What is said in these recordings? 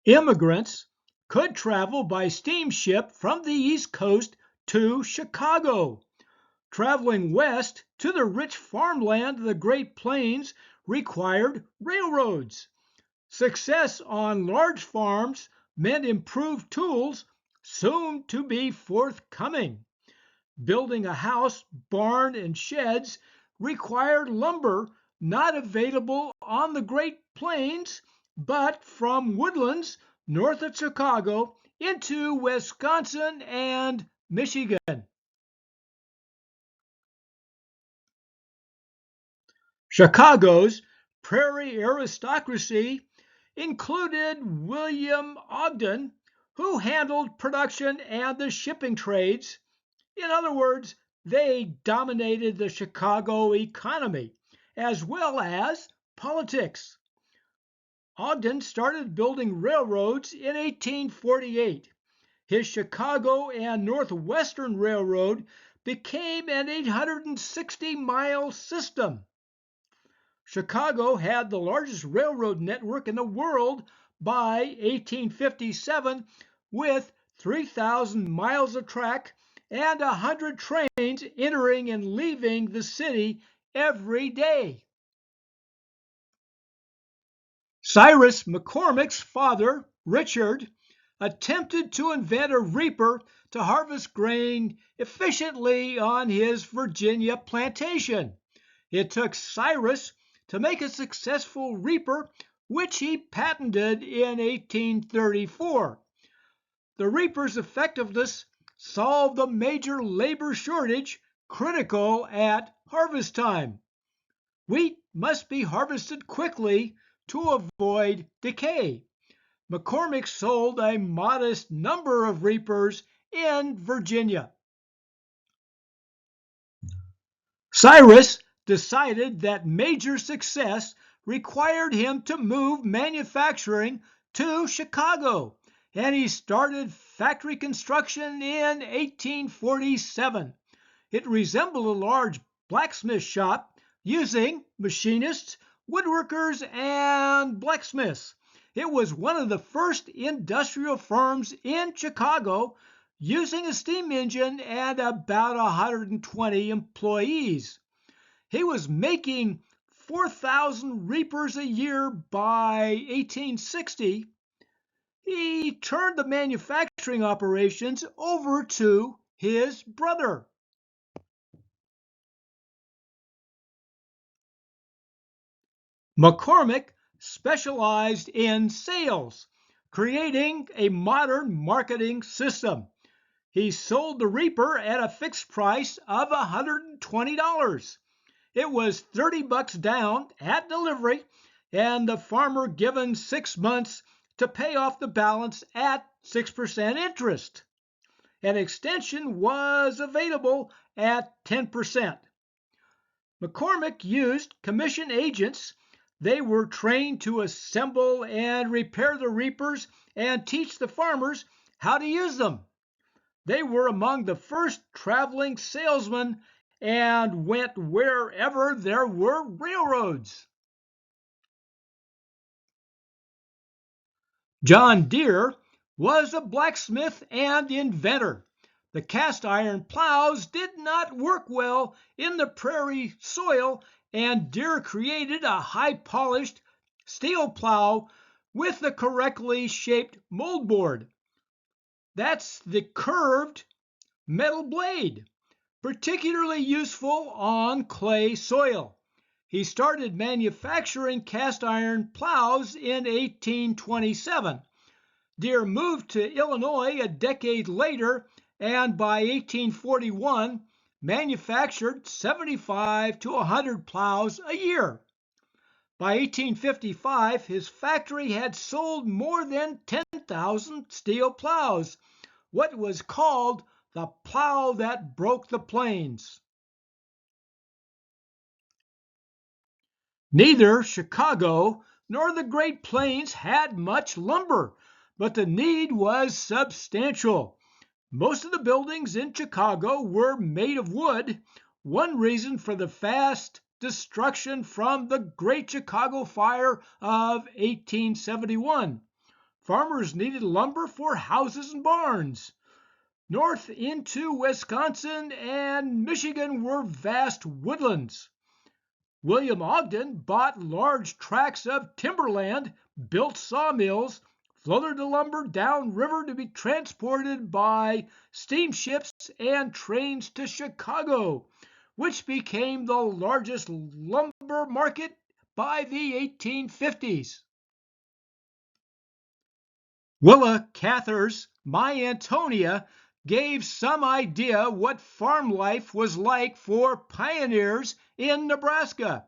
Immigrants could travel by steamship from the East Coast to Chicago. Traveling west to the rich farmland of the Great Plains required railroads. Success on large farms meant improved tools soon to be forthcoming. Building a house, barn, and sheds required lumber not available on the Great Plains, but from woodlands north of Chicago into Wisconsin and Michigan. Chicago's prairie aristocracy included William Ogden, who handled production and the shipping trades. In other words, they dominated the Chicago economy as well as politics. Ogden started building railroads in 1848. His Chicago and Northwestern Railroad became an 860-mile system. Chicago had the largest railroad network in the world by 1857 with 3,000 miles of track and 100 trains entering and leaving the city every day. Cyrus McCormick's father, Richard, attempted to invent a reaper to harvest grain efficiently on his Virginia plantation. It took Cyrus to make a successful reaper, which he patented in 1834. The reaper's effectiveness solved the major labor shortage critical at harvest time. Wheat must be harvested quickly to avoid decay. McCormick sold a modest number of reapers in Virginia. Cyrus decided that major success required him to move manufacturing to Chicago, and he started factory construction in 1847. It resembled a large blacksmith shop using machinists, woodworkers, and blacksmiths. It was one of the first industrial firms in Chicago, using a steam engine and about 120 employees. He was making 4,000 reapers a year by 1860. He turned the manufacturing operations over to his brother. McCormick specialized in sales, creating a modern marketing system. He sold the reaper at a fixed price of $120. It was $30 down at delivery, and the farmer given 6 months to pay off the balance at 6% interest. An extension was available at 10%. McCormick used commission agents. They were trained to assemble and repair the reapers and teach the farmers how to use them. They were among the first traveling salesmen and went wherever there were railroads. John Deere was a blacksmith and inventor. The cast iron plows did not work well in the prairie soil, and Deere created a high-polished steel plow with the correctly shaped moldboard. That's the curved metal blade, particularly useful on clay soil. He started manufacturing cast iron plows in 1827. Deere moved to Illinois a decade later, and by 1841 manufactured 75 to 100 plows a year. By 1855, his factory had sold more than 10,000 steel plows, what was called the plow that broke the plains. Neither Chicago nor the Great Plains had much lumber, but the need was substantial. Most of the buildings in Chicago were made of wood, one reason for the fast destruction from the Great Chicago Fire of 1871. farmers needed lumber for houses and barns. North into Wisconsin and Michigan were vast woodlands. William Ogden bought large tracts of timberland, built sawmills, floated the lumber downriver to be transported by steamships and trains to Chicago, which became the largest lumber market by the 1850s. Willa Cather's My Antonia gave some idea what farm life was like for pioneers in Nebraska.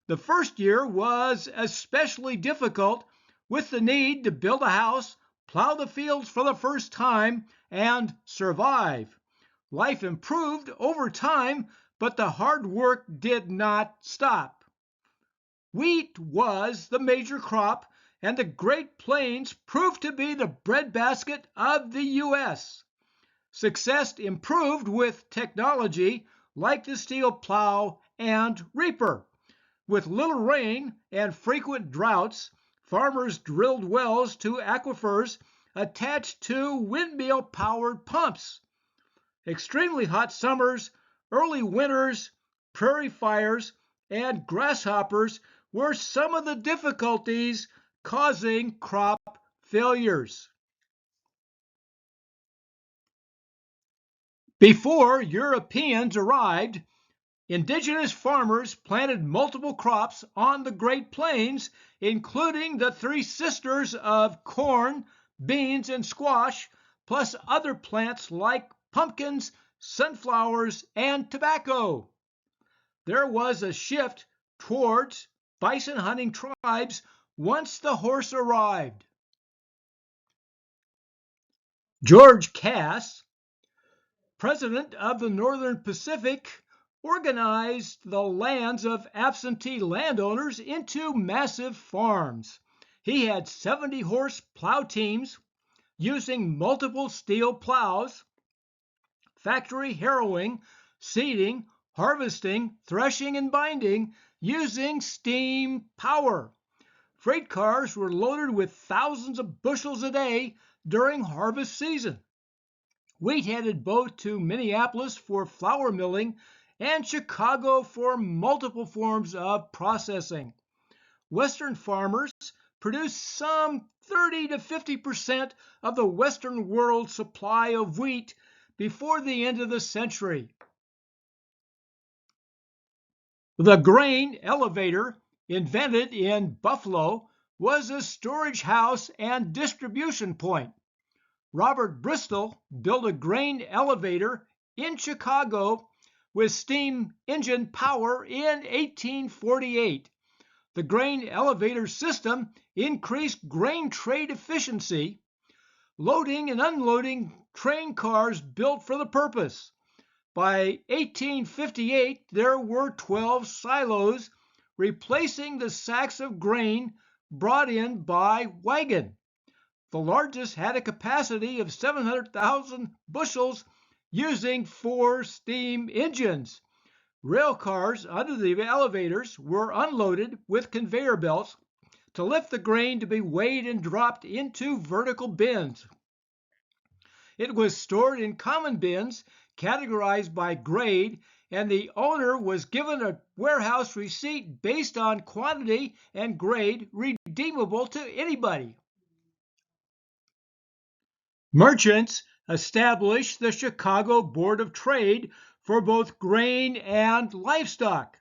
The first year was especially difficult, with the need to build a house, plow the fields for the first time, and survive. Life improved over time, but the hard work did not stop. Wheat was the major crop, and the Great Plains proved to be the breadbasket of the U.S. Success improved with technology like the steel plow and reaper. With little rain and frequent droughts, farmers drilled wells to aquifers attached to windmill-powered pumps. Extremely hot summers, early winters, prairie fires, and grasshoppers were some of the difficulties causing crop failures. Before Europeans arrived, indigenous farmers planted multiple crops on the Great Plains, including the three sisters of corn, beans, and squash, plus other plants like pumpkins, sunflowers, and tobacco. There was a shift towards bison hunting tribes once the horse arrived. George Cass, president of the Northern Pacific, organized the lands of absentee landowners into massive farms. He had 70-horse plow teams using multiple steel plows, factory harrowing, seeding, harvesting, threshing, and binding using steam power. Freight cars were loaded with thousands of bushels a day during harvest season. Wheat headed both to Minneapolis for flour milling and Chicago for multiple forms of processing. Western farmers produced some 30 to 50% of the Western world's supply of wheat before the end of the century. The grain elevator, invented in Buffalo, was a storage house and distribution point. Robert Bristol built a grain elevator in Chicago with steam engine power in 1848. The grain elevator system increased grain trade efficiency, loading and unloading train cars built for the purpose. By 1858, there were 12 silos, replacing the sacks of grain brought in by wagon. The largest had a capacity of 700,000 bushels using 4 steam engines. Rail cars under the elevators were unloaded with conveyor belts to lift the grain to be weighed and dropped into vertical bins. It was stored in common bins categorized by grade, and the owner was given a warehouse receipt based on quantity and grade redeemable to anybody. Merchants established the Chicago Board of Trade for both grain and livestock.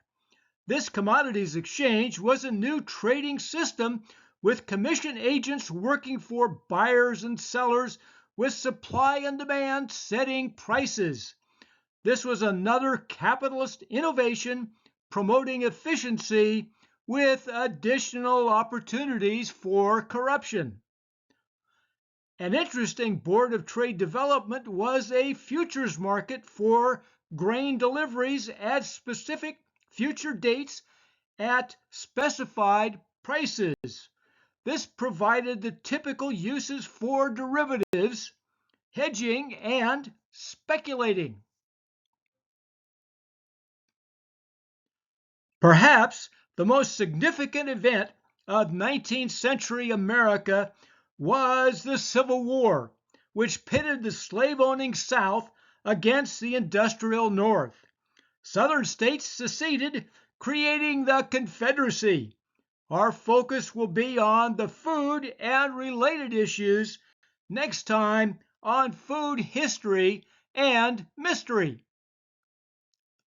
This commodities exchange was a new trading system with commission agents working for buyers and sellers, with supply and demand setting prices. This was another capitalist innovation promoting efficiency with additional opportunities for corruption. An interesting Board of Trade development was a futures market for grain deliveries at specific future dates at specified prices. This provided the typical uses for derivatives, hedging, and speculating. Perhaps the most significant event of 19th century America was the Civil War, which pitted the slave-owning South against the industrial North. Southern states seceded, creating the Confederacy. Our focus will be on the food and related issues next time on Food History and Mystery.